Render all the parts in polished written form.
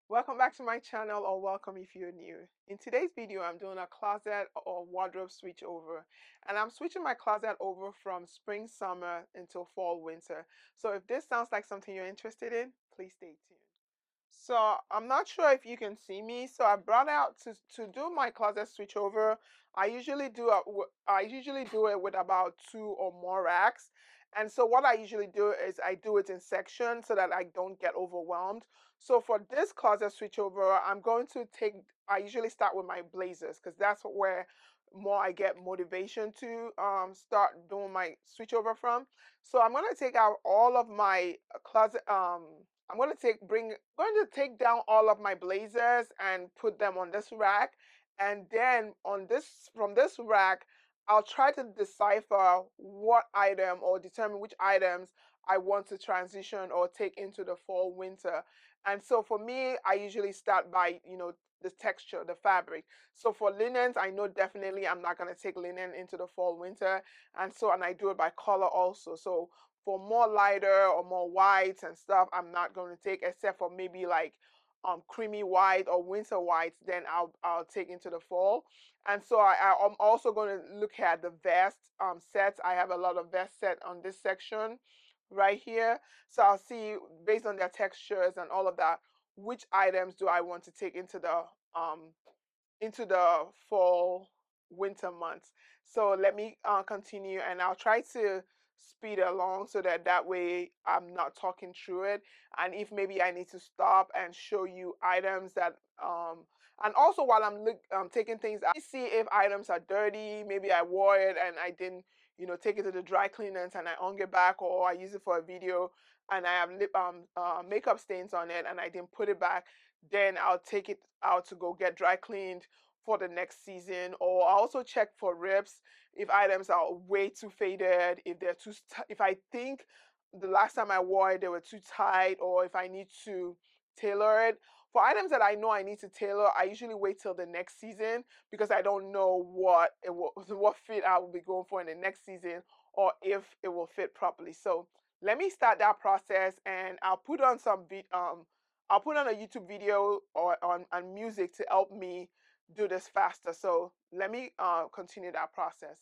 Welcome back to my channel, or welcome if you're new. In today's video, I'm doing a closet or wardrobe switch over, and I'm switching my closet over from spring, summer into fall, winter. So if this sounds like something you're interested in, please stay tuned. So I'm not sure if you can see me. So I brought out to do my closet switch over. I usually do it with about 2 or more racks. And so what I usually do is I do it in sections so that I don't get overwhelmed. So for this closet switch over, I usually start with my blazers because that's where more I get motivation to start doing my switch over from. So I'm going to take out all of my closet going to take down all of my blazers and put them on this rack, and then on this from this rack I'll try to decipher what item or determine which items I want to transition or take into the fall winter. And so for me, I usually start by, the texture, the fabric. So for linens, I know definitely I'm not going to take linen into the fall winter, and I do it by color also. So for more lighter or more whites and stuff, I'm not going to take, except for maybe like creamy white or winter whites, then I'll take into the fall. And so I'm also going to look at the vest sets. I have a lot of vest set on this section right here. So I'll see, based on their textures and all of that, which items do I want to take into the fall winter months. So let me continue, and I'll try to speed along so that way I'm not talking through it. And if maybe I need to stop and show you items that and also while I'm taking things, I see if items are dirty. Maybe I wore it and I didn't, take it to the dry cleaners and I hung it back, or I use it for a video and I have makeup stains on it and I didn't put it back. Then I'll take it out to go get dry cleaned for the next season. Or I also check for rips if items are way too faded, if I think the last time I wore it they were too tight, or if I need to tailor it. For items that I know I need to tailor, I usually wait till the next season because I don't know what fit I will be going for in the next season, or if it will fit properly. So let me start that process, and I'll put on a YouTube video or on music to help me do this faster. So let me continue that process.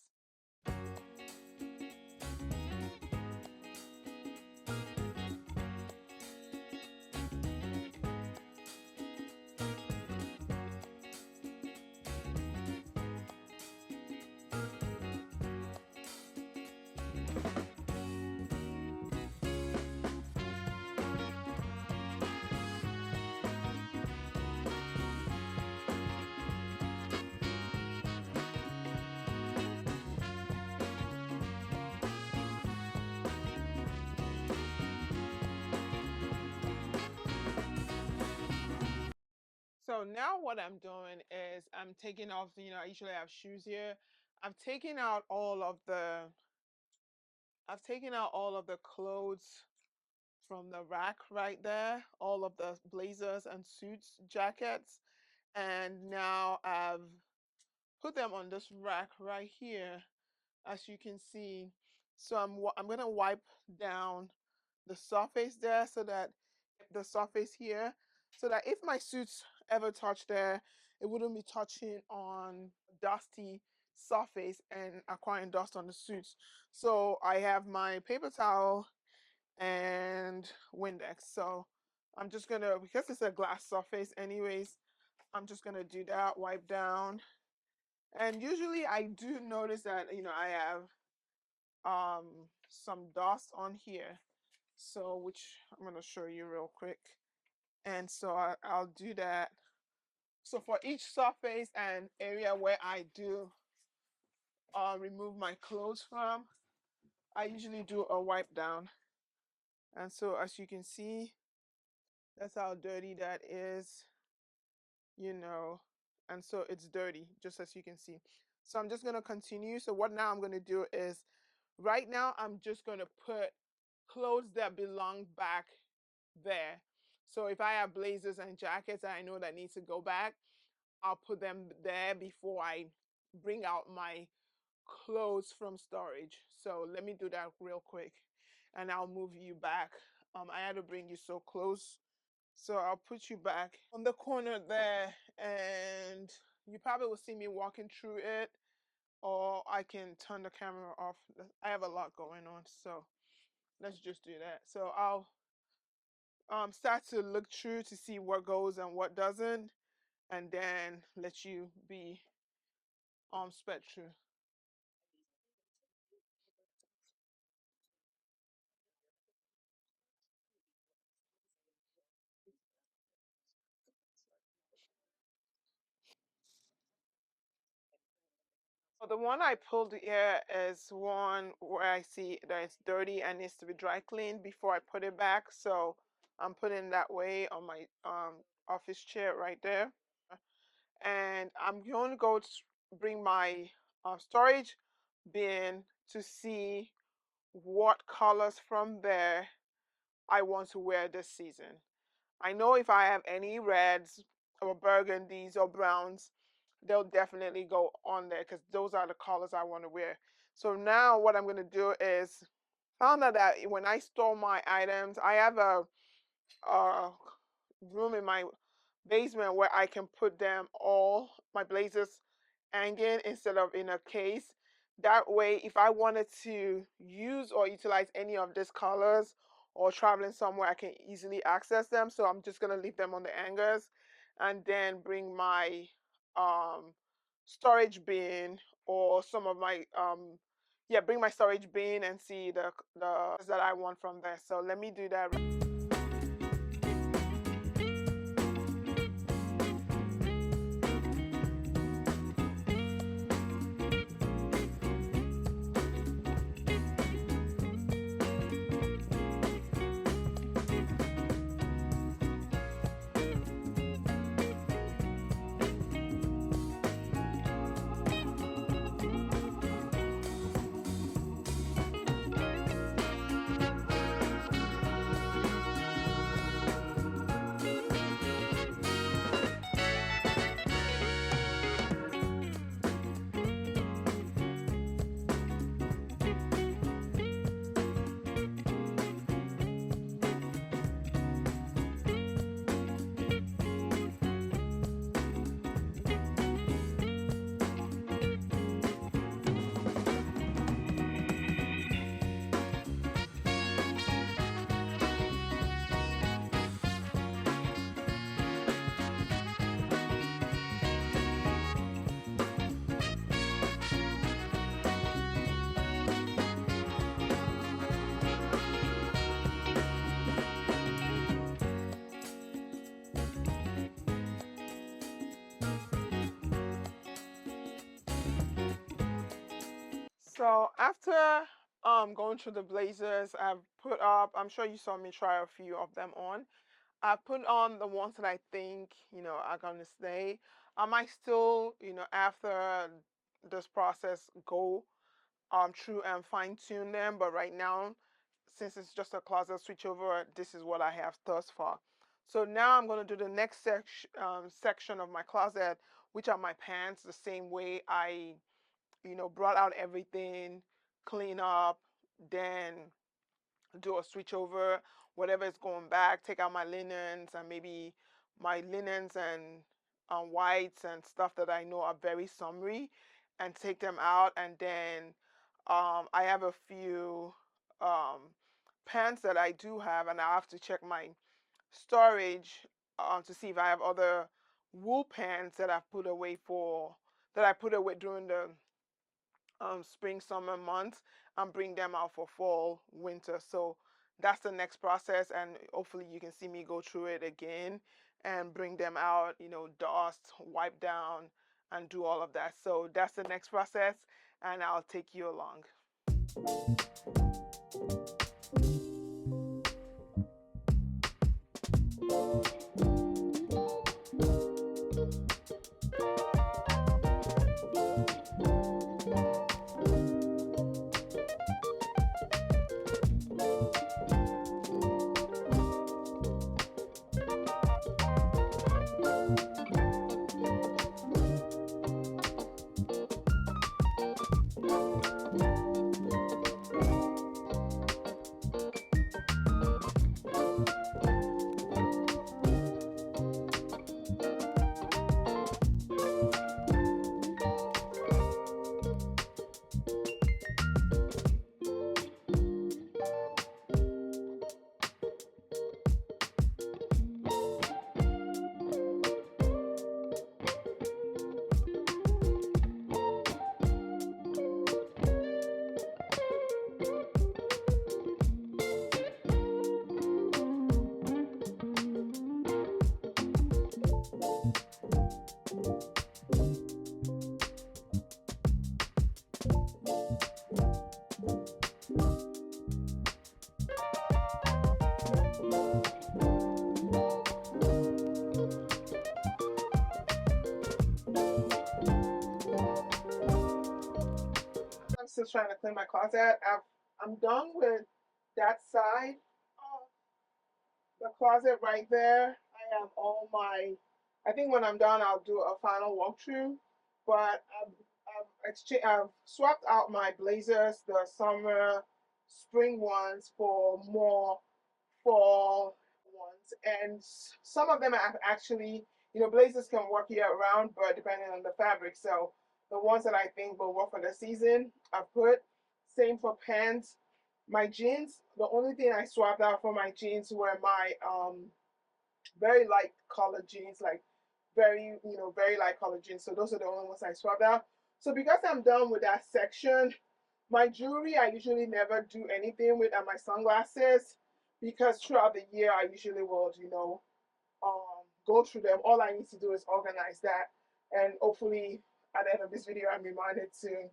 So now what I'm doing is I'm taking off, I usually have shoes here. I've taken out all of the I've taken out all of the clothes from the rack right there, all of the blazers and suits, jackets, and now I've put them on this rack right here, as you can see. So I'm gonna wipe down the surface there, so that the surface here, so that if my suits ever touch there, it wouldn't be touching on dusty surface and acquiring dust on the suits. So I have my paper towel and Windex. So I'm just gonna, because it's a glass surface anyways, I'm just gonna do that, wipe down. And usually I do notice that, I have some dust on here. So which I'm gonna show you real quick. And so I'll do that. So for each surface and area where I do remove my clothes from, I usually do a wipe down. And so as you can see, that's how dirty that is, you know, and so it's dirty, just as you can see. So I'm just going to continue. So what now I'm going to do is, right now I'm just going to put clothes that belong back there. So if I have blazers and jackets that I know that need to go back, I'll put them there before I bring out my clothes from storage. So let me do that real quick and I'll move you back. I had to bring you so close So I'll put you back on the corner there, and you probably will see me walking through it, or I can turn the camera off. I have a lot going on, so let's just do that. So I'll start to look through to see what goes and what doesn't, and then let you be sped through. Well, the one I pulled here is one where I see that it's dirty and needs to be dry cleaned before I put it back. So I'm putting that way on my office chair right there. And I'm going to go bring my storage bin to see what colors from there I want to wear this season. I know if I have any reds or burgundies or browns, they'll definitely go on there because those are the colors I want to wear. So now what I'm going to do is found out that when I store my items, I have a room in my basement where I can put them all, my blazers hanging instead of in a case. That way, if I wanted to use or utilize any of these colors or traveling somewhere, I can easily access them. So I'm just going to leave them on the hangers and then bring my um, storage bin or some of my, yeah, bring my storage bin and see the that I want from there. So let me do that. So after going through the blazers, I've put up, I'm sure you saw me try a few of them on. I put on the ones that I think, are gonna stay. I might still, after this process go through and fine tune them, but right now, since it's just a closet switchover, this is what I have thus far. So now I'm gonna do the next section of my closet, which are my pants, the same way I brought out everything, clean up, then do a switch over, whatever is going back, take out my linens and maybe my linens and whites and stuff that I know are very summery and take them out. And then I have a few um, pants that I do have, and I have to check my storage to see if I have other wool pants that I put away during the spring, summer months and bring them out for fall, winter. So that's the next process. And hopefully you can see me go through it again and bring them out, dust, wipe down, and do all of that. So that's the next process, and I'll take you along. still trying to clean my closet. I'm done with that side of the closet right there. I have all my, I think when I'm done, I'll do a final walkthrough. But I've swapped out my blazers, the summer, spring ones, for more fall ones. And some of them are actually, blazers can work year round, but depending on the fabric. So the ones that I think will work for the season, I've put. Same for pants. My jeans, the only thing I swapped out for my jeans were my very light colored jeans, like very light colored jeans. So those are the only ones I swapped out. So because I'm done with that section, my jewelry I usually never do anything with, and my sunglasses, because throughout the year I usually will, go through them. All I need to do is organize that, and hopefully at the end of this video I'm reminded to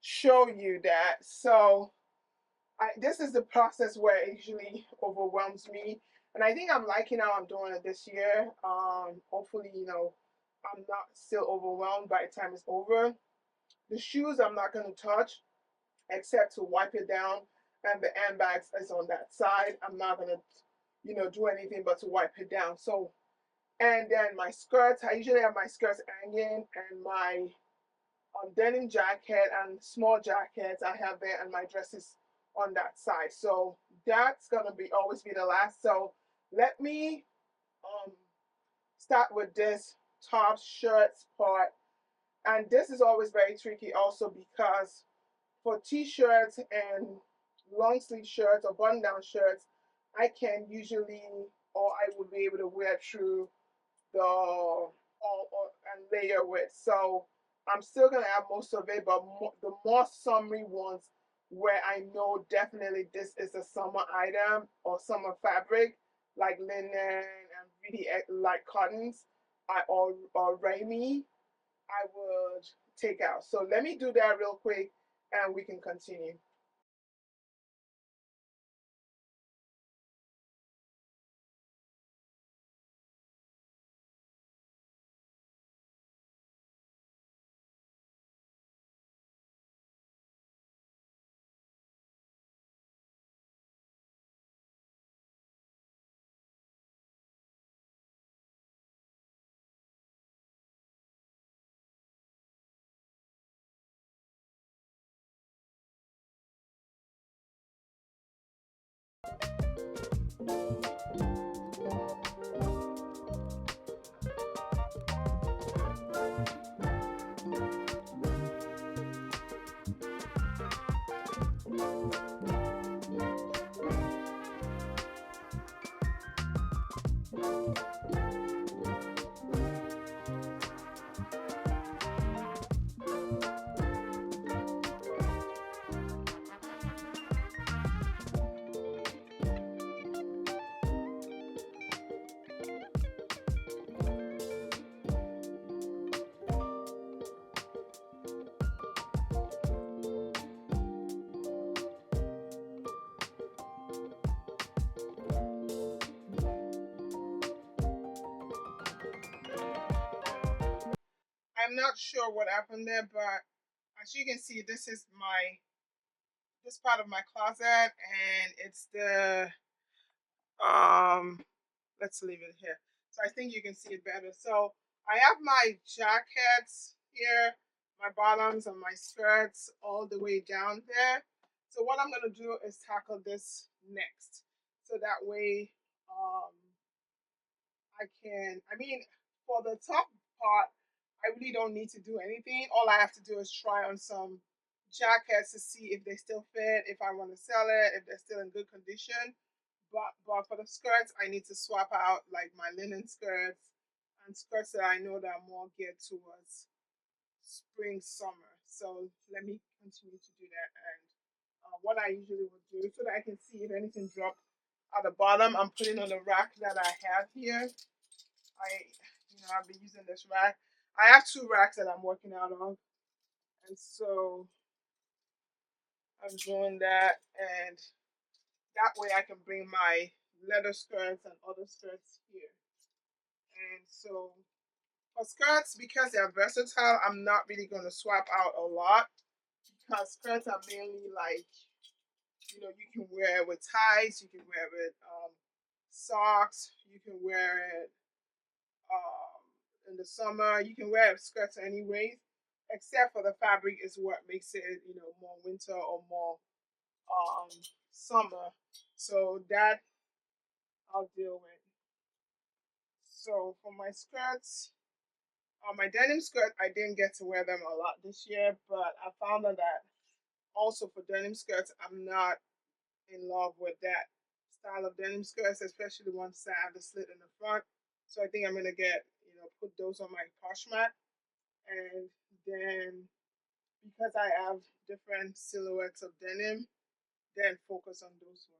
show you that. So this is the process where it usually overwhelms me, and I think I'm liking how I'm doing it this year. Hopefully, I'm not still overwhelmed by the time it's over. The shoes I'm not going to touch except to wipe it down, and the handbags is on that side. I'm not going to, do anything but to wipe it down. So, and then my skirts, I usually have my skirts hanging, and my denim jacket and small jackets I have there, and my dresses on that side. So that's gonna be always be the last. So let me um start with this top shirts part. And this is always very tricky also, because for t-shirts and long sleeve shirts or button down shirts, I can usually, or I would be able to wear through the and layer with. So I'm still gonna have most of it, but the more summery ones where I know definitely this is a summer item or summer fabric, like linen and really light cottons, or Rami, I would take out. So let me do that real quick, and we can continue. I'm not sure what happened there, but as you can see, this part of my closet, and it's the um let's leave it here. So I think you can see it better. So I have my jackets here, my bottoms and my skirts all the way down there. So what I'm gonna do is tackle this next. So that way I mean, for the top part, I really don't need to do anything. All I have to do is try on some jackets to see if they still fit, if I want to sell it, if they're still in good condition. But for the skirts, I need to swap out like my linen skirts and skirts that I know that are more geared towards spring, summer. So let me continue to do that. And what I usually would do, so that I can see if anything dropped at the bottom, I'm putting on the rack that I have here. I've been using this rack. I have two racks that I'm working out of, and so I'm doing that, and that way I can bring my leather skirts and other skirts here. And so for skirts, because they're versatile, I'm not really going to swap out a lot, because skirts are mainly like, you can wear it with ties, you can wear it with socks, you can wear it in the summer. You can wear skirts anyways, except for the fabric is what makes it, more winter or more um, summer. So that I'll deal with. So for my skirts, my denim skirt, I didn't get to wear them a lot this year, but I found out that also for denim skirts, I'm not in love with that style of denim skirts, especially the ones that have the slit in the front. So I think I'm gonna get, put those on my poshmat, and then because I have different silhouettes of denim, then focus on those ones.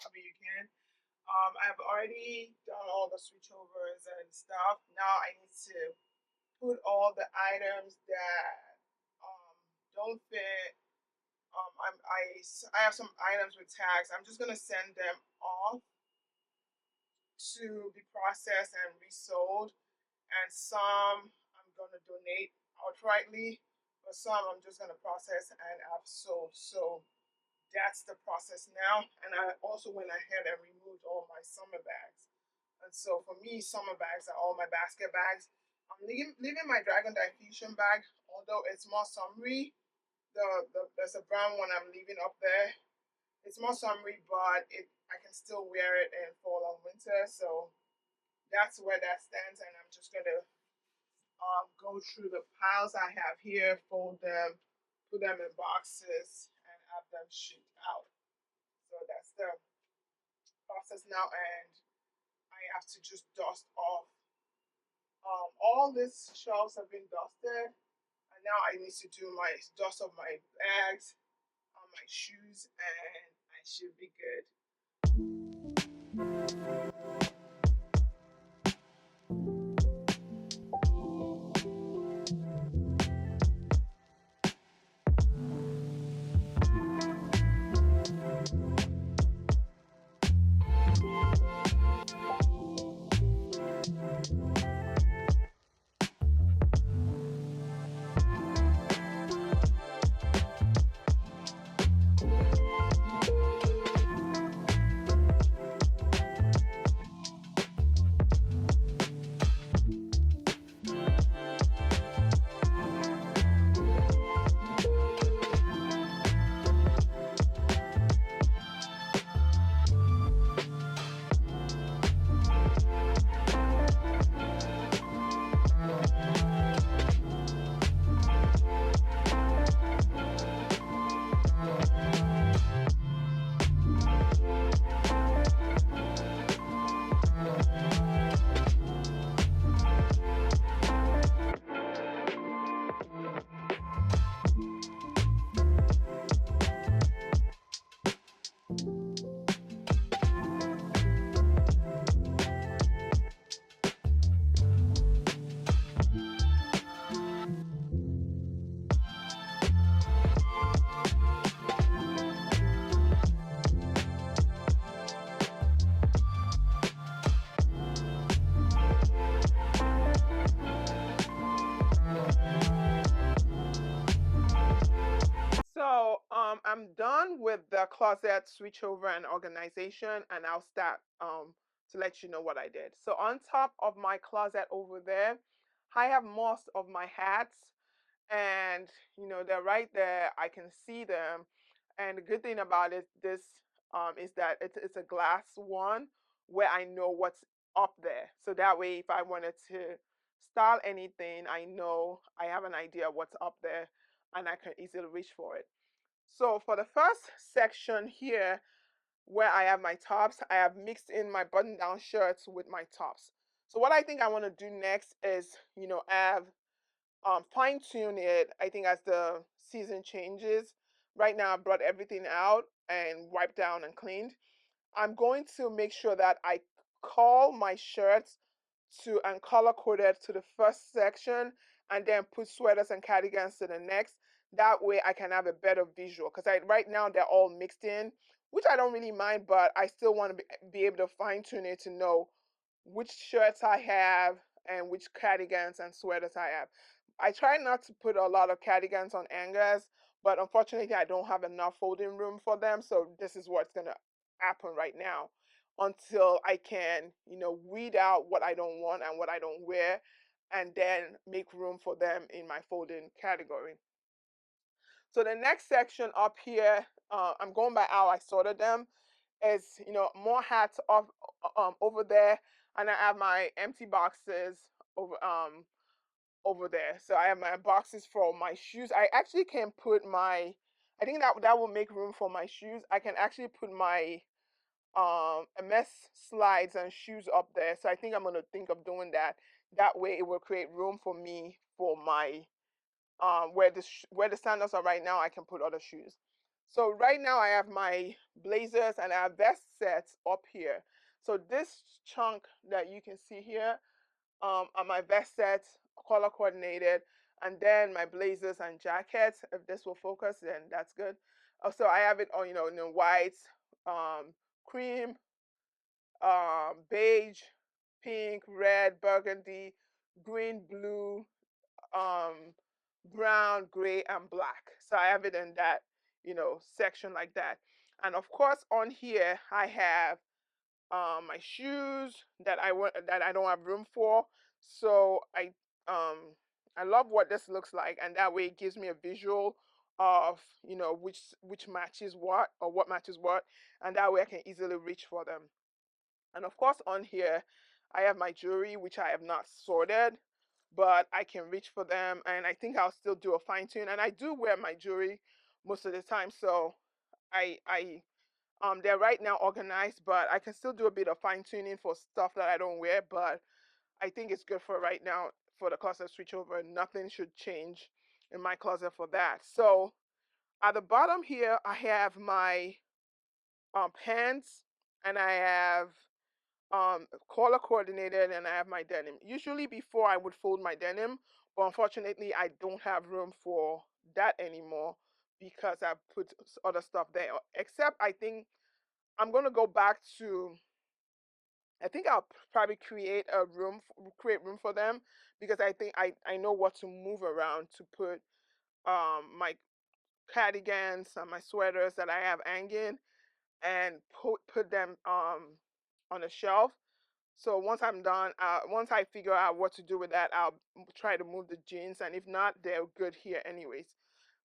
Probably you can. I've already done all the switchovers and stuff. Now I need to put all the items that don't fit. I have some items with tags. I'm just gonna send them off to be processed and resold, and some I'm gonna donate outrightly, but some I'm just gonna process and have sold. So that's the process now. And I also went ahead and removed all my summer bags. And so for me, summer bags are all my basket bags. I'm leaving my Dragon Diffusion bag, although it's more summery. There's a brown one I'm leaving up there. It's more summery, but I can still wear it in fall and winter. So that's where that stands. And I'm just gonna go through the piles I have here, fold them, put them in boxes, and have them shipped out. So that's the process now, and I have to just dust off. All these shelves have been dusted, and now I need to do my dust of my bags, my shoes, and I should be good. So I'm done with the closet switchover and organization, and I'll start to let you know what I did. So on top of my closet over there, I have most of my hats, and they're right there. I can see them, and the good thing about it, this is that it's a glass one where I know what's up there. So that way, if I wanted to style anything, I know I have an idea what's up there, and I can easily reach for it. So for the first section here, where I have my tops, I have mixed in my button-down shirts with my tops. So what I think I want to do next is, have fine tune it. I think as the season changes, right now I brought everything out and wiped down and cleaned. I'm going to make sure that I call my shirts to and color coded to the first section, and then put sweaters and cardigans to the next. That way I can have a better visual, because I right now they're all mixed in, which I don't really mind, but I still want to be able to fine tune it to know which shirts I have and which cardigans and sweaters I have. I try not to put a lot of cardigans on hangers, but unfortunately I don't have enough folding room for them, so this is what's going to happen right now until I can, weed out what I don't want and what I don't wear, and then make room for them in my folding category. So the next section up here, I'm going by how I sorted them, is more hats off over there, and I have my empty boxes over there. So I have my boxes for my shoes. I actually can put my, I think that will make room for my shoes. I can actually put my MS slides and shoes up there. So I think I'm going to think of doing that. That way it will create room for me for my where the sandals are right now. I can put other shoes. So right now I have my blazers and I have vest sets up here. So this chunk that you can see here are my vest sets, color coordinated, and then my blazers and jackets. If this will focus, then that's good. So I have it on, in white, cream, beige, pink, red, burgundy, green, blue, um, brown, gray, and black. So I have it in that, section like that. And of course, on here I have my shoes that I don't have room for. So I love what this looks like, and that way it gives me a visual of which matches what, or what matches what, and that way I can easily reach for them. And of course, on here, I have my jewelry, which I have not sorted, but I can reach for them. And I think I'll still do a fine tune. And I do wear my jewelry most of the time. So they're right now organized, but I can still do a bit of fine tuning for stuff that I don't wear. But I think it's good for right now for the closet switchover. Nothing should change in my closet for that. So at the bottom here, I have my pants, and I have color coordinated, and I have my denim. Usually before I would fold my denim, but unfortunately I don't have room for that anymore because I put other stuff there. Except I think I'm going to go back to, I think I'll probably create room for them, because I think I know what to move around to put my cardigans and my sweaters that I have hanging, and put them on a shelf. So once I'm done, once I figure out what to do with that, I'll try to move the jeans, and if not, they're good here anyways.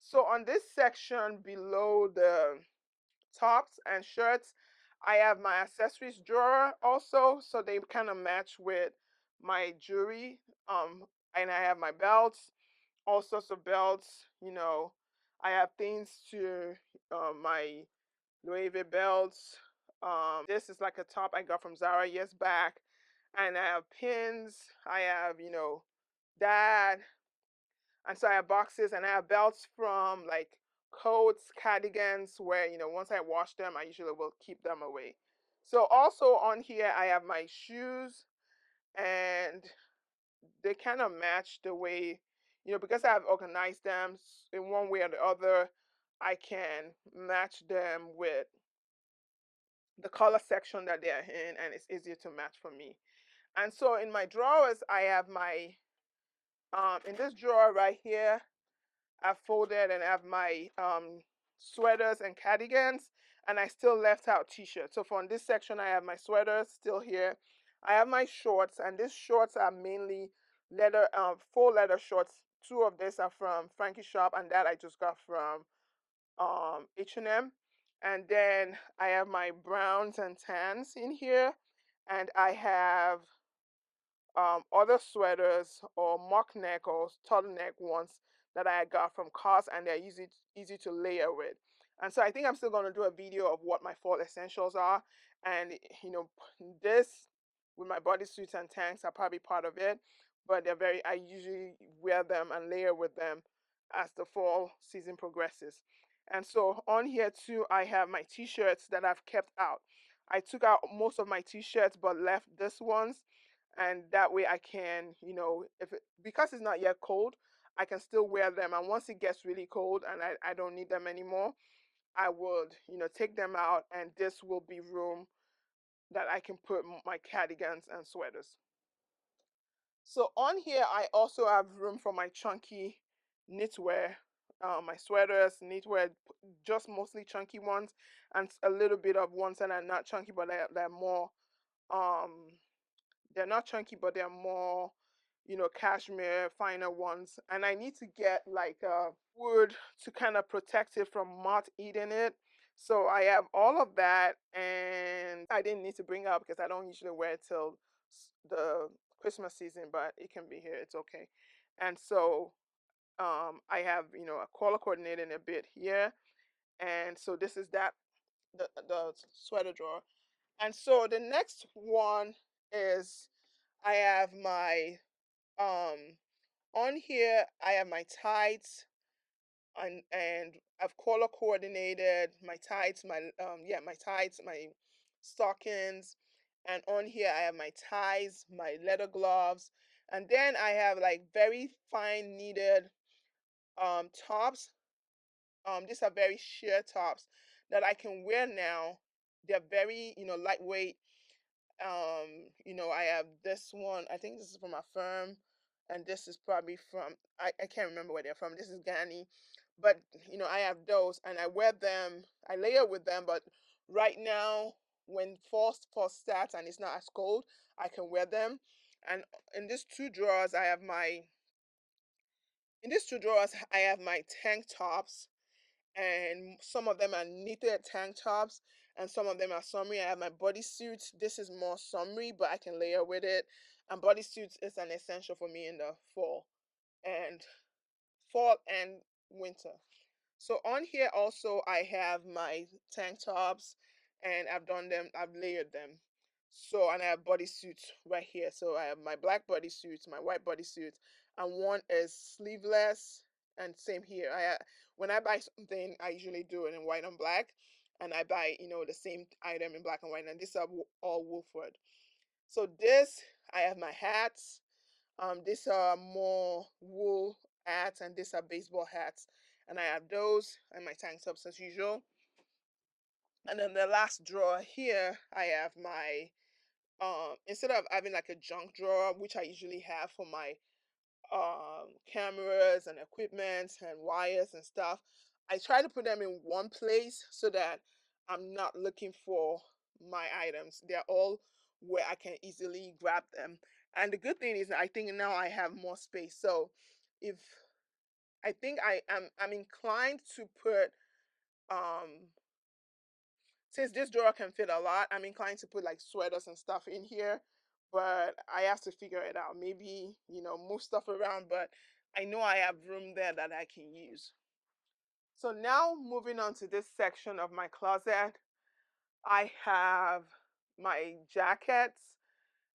So on this section below the tops and shirts, I have my accessories drawer also, so they kind of match with my jewelry. And I have my belts, all sorts of belts. I have things to my Louis V belts. This is like a top I got from Zara years back. And I have pins. I have, that. And so I have boxes, and I have belts from like coats, cardigans, where, once I wash them, I usually will keep them away. So also on here, I have my shoes, and they kind of match the way, because I've organized them in one way or the other, I can match them with the color section that they're in, and it's easier to match for me. And so in my drawers, I have my, in this drawer right here, I've folded and have my sweaters and cardigans, and I still left out t-shirts. So for this section, I have my sweaters still here. I have my shorts, and these shorts are mainly leather, full leather shorts. Two of these are from Frankie Shop, and that I just got from H&M. And then I have my browns and tans in here, and I have other sweaters or mock neck or turtleneck ones that I got from COS, and they're easy to layer with. And so I think I'm still going to do a video of what my fall essentials are, and this with my bodysuits and tanks are probably part of it, but I usually wear them and layer with them as the fall season progresses. And so on here too, I have my t-shirts that I've kept out. I took out most of my t-shirts but left this ones, and that way I can, because it's not yet cold, I can still wear them. And once it gets really cold and I don't need them anymore, I would, take them out, and this will be room that I can put my cardigans and sweaters. So on here, I also have room for my chunky knitwear, my sweaters, knitwear, just mostly chunky ones, and a little bit of ones that are not chunky, but they're more, um, they're not chunky, but they're more, cashmere, finer ones. And I need to get like wood to kind of protect it from moth eating it. So I have all of that, and I didn't need to bring up because I don't usually wear it till the Christmas season, but it can be here. It's okay. And so I have, a color coordinating a bit here. And so this is that, the sweater drawer. And so the next one is I have my on here I have my tights, and I've color coordinated my tights, my tights, my stockings, and on here I have my ties, my leather gloves, and then I have like very fine needed tops. These are very sheer tops that I can wear now. They're very, lightweight. I have this one. I think this is from a firm, and this is probably from, I can't remember where they're from. This is Ghani. But I have those, and I wear them. I layer with them, but right now, when fall starts and it's not as cold, I can wear them. And in these two drawers, I have my tank tops, and some of them are knitted tank tops, and some of them are summery. I have my bodysuits. This is more summery, but I can layer with it. And bodysuits is an essential for me in the and fall and winter. So on here also I have my tank tops, and I've layered them. So, and I have bodysuits right here. So I have my black bodysuits, my white bodysuits, and one is sleeveless. And same here. When I buy something, I usually do it in white and black, and I buy, the same item in black and white. And these are all Wolford. So this, I have my hats. These are more wool hats, and these are baseball hats. And I have those and my tank tops as usual. And then the last drawer here, I have my instead of having like a junk drawer, which I usually have for my cameras and equipment and wires and stuff, I try to put them in one place so that I'm not looking for my items. They're all where I can easily grab them. And the good thing is I think now I have more space. So if I think I'm inclined to put since this drawer can fit a lot, I'm inclined to put like sweaters and stuff in here, but I have to figure it out. Maybe, move stuff around, but I know I have room there that I can use. So now moving on to this section of my closet, I have my jackets,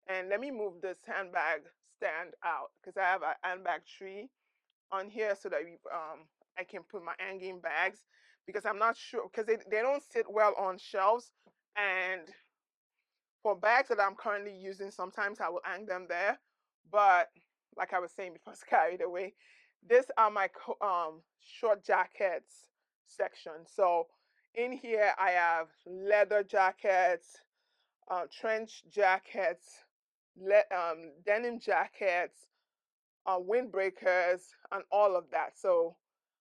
and let me move this handbag stand out because I have a handbag tree on here so that I can put my hanging bags, because I'm not sure because they don't sit well on shelves. And for bags that I'm currently using, sometimes I will hang them there, but like I was saying before, I was carried away. These are my short jackets section. So in here I have leather jackets, trench jackets, denim jackets, windbreakers, and all of that. So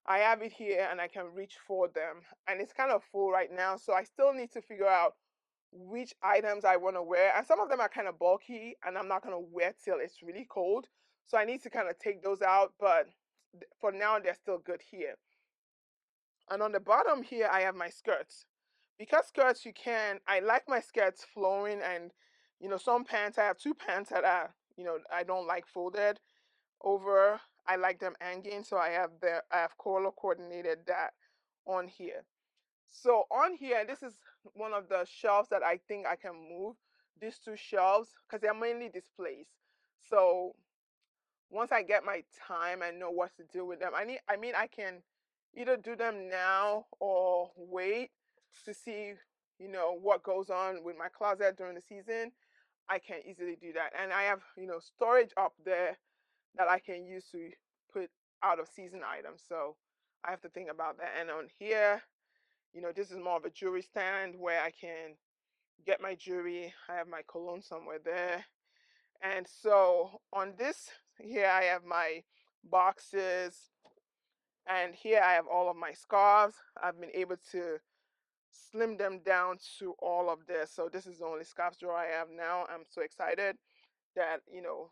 I have it here and I can reach for them. And it's kind of full right now, so I still need to figure out which items I want to wear. And some of them are kind of bulky and I'm not going to wear till it's really cold. So I need to kind of take those out, but for now they're still good here. And on the bottom here, I have my skirts. Because skirts, I like my skirts flowing, and, some pants, I have two pants that I don't like folded over. I like them hanging, so I have color coordinated that on here. So on here, this is one of the shelves that I think I can move. These two shelves, because they're mainly displays. So once I get my time and know what to do with them, I mean, I can either do them now or wait to see, you know, what goes on with my closet during the season, I can easily do that. And I have, you know, storage up there that I can use to put out of season items. So I have to think about that. And on here, you know, this is more of a jewelry stand where I can get my jewelry. I have my cologne somewhere there. And so on this here, I have my boxes. And here I have all of my scarves. I've been able to slim them down to all of this. So this is the only scarves drawer I have now. I'm so excited that, you know,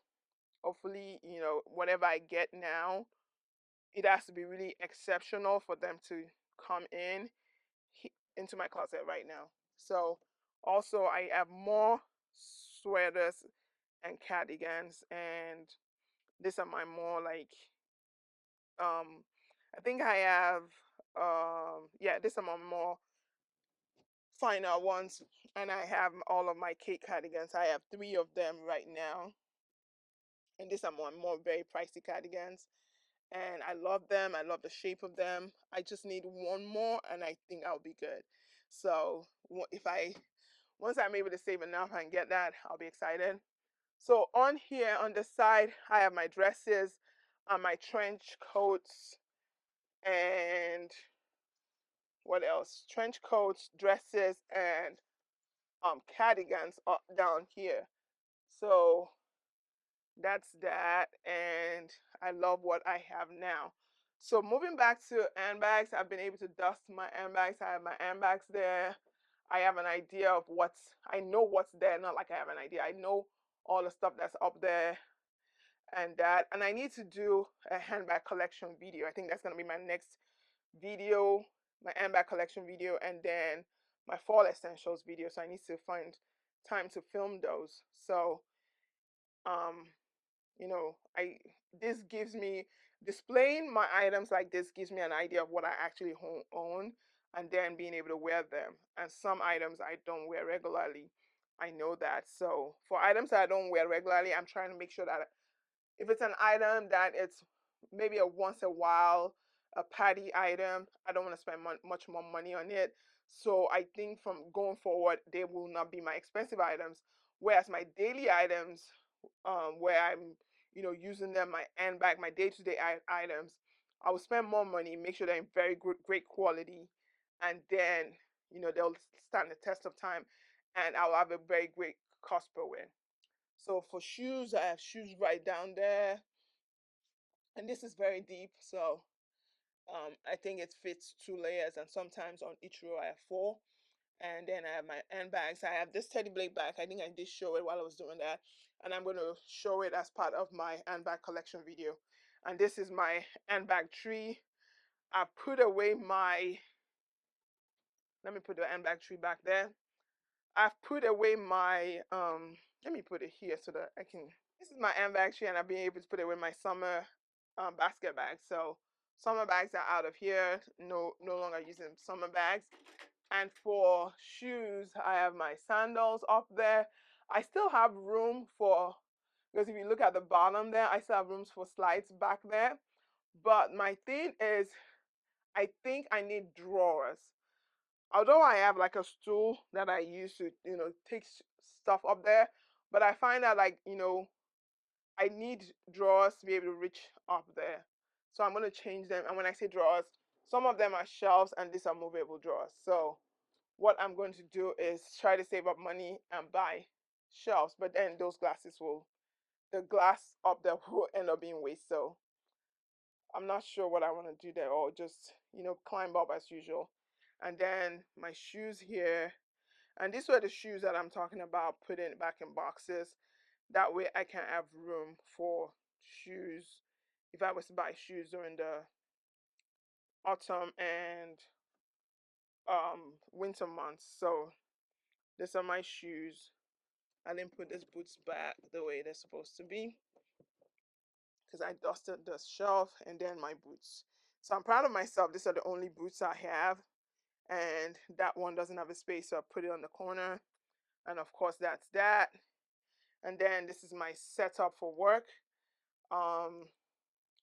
hopefully, you know, whatever I get now, it has to be really exceptional for them to come into my closet right now. So also I have more sweaters and cardigans, and these are my more like I think I have yeah, these are my more final ones, and I have all of my Kate cardigans. I have 3 of them right now, and these are more very pricey cardigans, and I love them. I love the shape of them. I just need one more and I think I'll be good. So if I once I'm able to save enough and get that, I'll be excited. So on here on the side, I have my dresses, my trench coats, and what else? Trench coats, dresses, and cardigans up down here. So that's that, and I love what I have now. So moving back to handbags, I've been able to dust my handbags. I have my handbags there. I have an idea of I know what's there, not like I have an idea. I know all the stuff that's up there and that. And I need to do a handbag collection video. I think that's going to be my next video, my handbag collection video, and then my fall essentials video. So I need to find time to film those. So, um, you know, this gives me displaying my items like this gives me an idea of what I actually own, and then being able to wear them. And some items I don't wear regularly. I know that. So for items that I don't wear regularly, I'm trying to make sure that if it's an item that it's maybe a once a while, a party item, I don't want to spend much more money on it. So I think from going forward, they will not be my expensive items. Whereas my daily items, where I'm, you know, using them, my handbag, my day-to-day items, I will spend more money, make sure they're in very good, great quality, and then, you know, they'll stand the test of time, and I'll have a very great cost per wear. So for shoes, I have shoes right down there, and this is very deep. So I think it fits 2 layers, and sometimes on each row I have 4. And then I have my handbags. I have this Teddy Blake bag. I think I did show it while I was doing that, and I'm going to show it as part of my handbag collection video. And this is my handbag tree. I put away my, let me put the handbag tree back there. I've put away my, let me put it here so that I can, this is my handbag tree, and I've been able to put away my summer basket bags. So summer bags are out of here, no longer using summer bags. And for shoes, I have my sandals up there. I still have room for, because if you look at the bottom there, I still have rooms for slides back there. But my thing is, I think I need drawers. Although I have like a stool that I use to, you know, take stuff up there, but I find that, like, you know, I need drawers to be able to reach up there. So I'm going to change them. And when I say drawers, some of them are shelves and these are movable drawers. So what I'm going to do is try to save up money and buy shelves, but then the glass up there will end up being waste. So I'm not sure what I want to do there, or just, you know, climb up as usual. And then my shoes here, and these were the shoes that I'm talking about, putting it back in boxes. That way I can have room for shoes if I was to buy shoes during the autumn and winter months. So these are my shoes. I didn't put these boots back the way they're supposed to be because I dusted the shelf, and then my boots. So I'm proud of myself. These are the only boots I have, and that one doesn't have a space, so I put it on the corner. And of course, that's that. And then this is my setup for work. Um,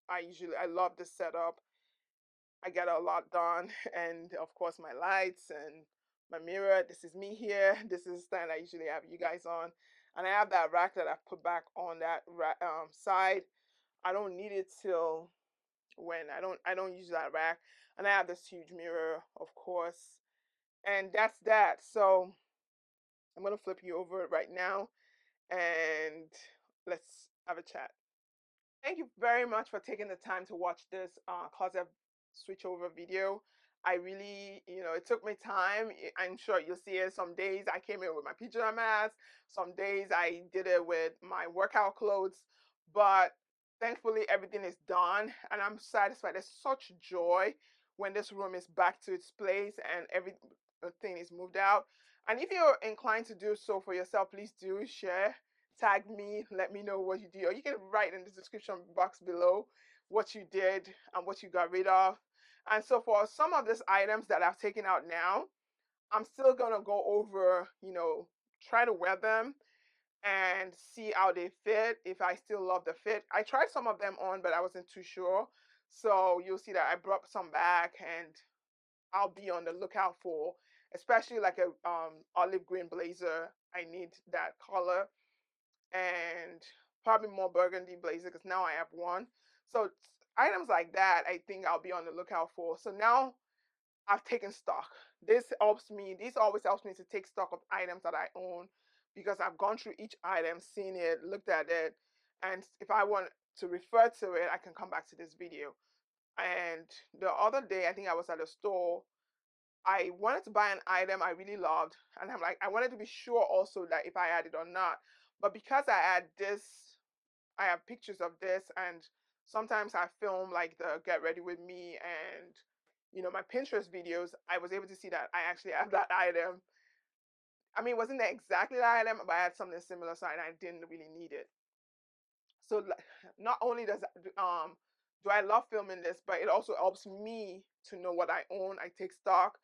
I love this setup. I get a lot done. And of course, my lights and my mirror. This is me here. This is the stand I usually have you guys on. And I have that rack that I put back on that side. I don't need it till when I don't use that rack. And I have this huge mirror, of course. And that's that. So I'm gonna flip you over right now and let's have a chat. Thank you very much for taking the time to watch this closet switchover video. I really, it took me time. I'm sure you'll see it. Some days I came in with my pajamas. Some days I did it with my workout clothes. But thankfully, everything is done and I'm satisfied. There's such joy when this room is back to its place and everything is moved out. And if you're inclined to do so for yourself, please do share, tag me, let me know what you do, or you can write in the description box below what you did and what you got rid of. And so for some of these items that I've taken out now, I'm still gonna go over, try to wear them and see how they fit, if I still love the fit. I tried some of them on, but I wasn't too sure. So you'll see that I brought some back and I'll be on the lookout for, especially like a olive green blazer. I need that color, and probably more burgundy blazer because now I have one. So items like that, I think I'll be on the lookout for. So now I've taken stock. This helps me. This always helps me to take stock of items that I own because I've gone through each item, seen it, looked at it, and if I want to refer to it, I can come back to this video. And the other day, I think I was at a store. I wanted to buy an item I really loved, and I'm like, I wanted to be sure also that if I had it or not. But because I had this, I have pictures of this, and sometimes I film like the get ready with me and my Pinterest videos. I was able to see that I actually have that item. I mean, it wasn't exactly that item, but I had something similar, so I didn't really need it. So not only do I love filming this, but it also helps me to know what I own. I take stock.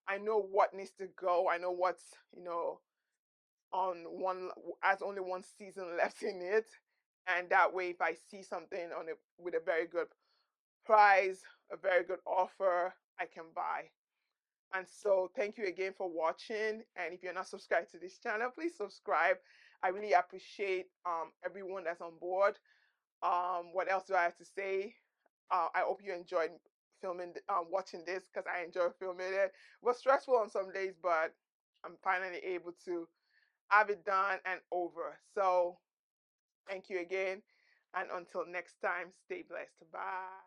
I know what needs to go. I know what's on one, has only one season left in it, and that way, if I see something on it with a very good price, a very good offer, I can buy. And so thank you again for watching. And if you're not subscribed to this channel, please subscribe. I really appreciate everyone that's on board. What else do I have to say? I hope you enjoyed watching this because I enjoy filming it. It was stressful on some days, but I'm finally able to have it done and over. So thank you again. And until next time, stay blessed. Bye.